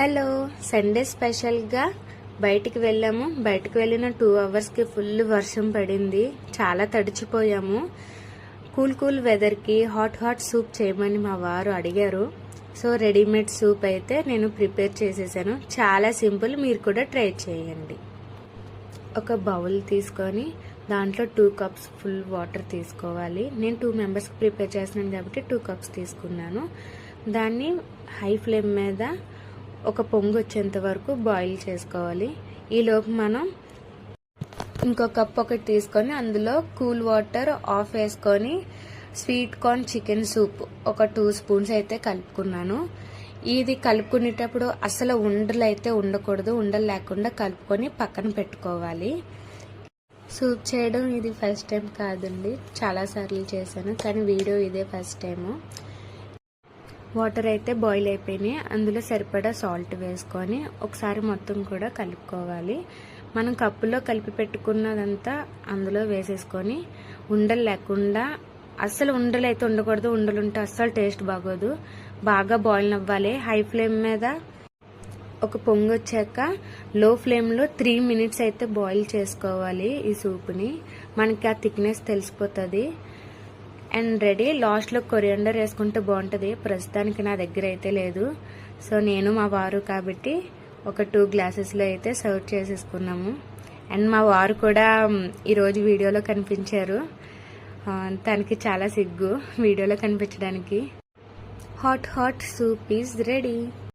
Hello, Sunday స్పెషల్గా బయటికి వెళ్ళాము. బయటికి వెళ్ళిన 2 అవర్స్కి ఫుల్ వర్షం పడింది. చాలా తడిచిపోయాము. కూల్ వెదర్కి హాట్ సూప్ చేయమని మా వారు అడిగారు. సో రెడీమేడ్ సూప్ అయితే నేను ప్రిపేర్ చేసేసాను. చాలా సింపుల్, మీరు కూడా ట్రై చేయండి. ఒక బౌల్ తీసుకొని దాంట్లో 2 కప్స్ ఫుల్ వాటర్ తీసుకోవాలి. నేను 2 మెంబర్స్కి ప్రిపేర్ చేస్తున్నాను కాబట్టి 2 కప్స్ తీసుకున్నాను. దాన్ని హై ఫ్లేమ్ మీద ఒక పొంగు వచ్చేంత వరకు బాయిల్ చేసుకోవాలి. ఈలోపు మనం ఇంకో కప్ ఒకటి తీసుకొని అందులో కూల్ వాటర్ ఆఫ్ వేసుకొని స్వీట్ కార్న్ చికెన్ సూప్ ఒక 2 స్పూన్స్ అయితే కలుపుకున్నాను. ఇది కలుపుకునేటప్పుడు అసలు ఉండలు అయితే ఉండకూడదు. ఉండలు లేకుండా కలుపుకొని పక్కన పెట్టుకోవాలి. సూప్ చేయడం ఇది ఫస్ట్ టైం కాదండి, చాలాసార్లు చేశాను, కానీ వీడియో ఇదే ఫస్ట్ టైము. వాటర్ అయితే బాయిల్ అయిపోయినాయి. అందులో సరిపడా సాల్ట్ వేసుకొని ఒకసారి మొత్తం కూడా కలుపుకోవాలి. మనం కప్పులో కలిపి పెట్టుకున్నదంతా అందులో వేసేసుకొని ఉండలు లేకుండా, అస్సలు ఉండలు అయితే ఉండకూడదు. ఉండలు ఉంటే అస్సలు టేస్ట్ బాగోదు. బాగా బాయిల్ అవ్వాలి. హై ఫ్లేమ్ మీద ఒక పొంగు వచ్చాక లో ఫ్లేమ్లో 3 మినిట్స్ అయితే బాయిల్ చేసుకోవాలి ఈ సూప్ని. మనకి ఆ థిక్నెస్ తెలిసిపోతుంది. And ready. లాస్ట్లో కొరియాండర్ వేసుకుంటే బాగుంటుంది. ప్రస్తుతానికి నా దగ్గర అయితే లేదు. సో నేను మా వారు కాబట్టి ఒక 2 గ్లాసెస్లో అయితే సర్వ్ చేసేసుకున్నాము. అండ్ మా వారు కూడా ఈరోజు వీడియోలో కనిపించారు. తనకి చాలా సిగ్గు వీడియోలో కనిపించడానికి. Hot soup is ready.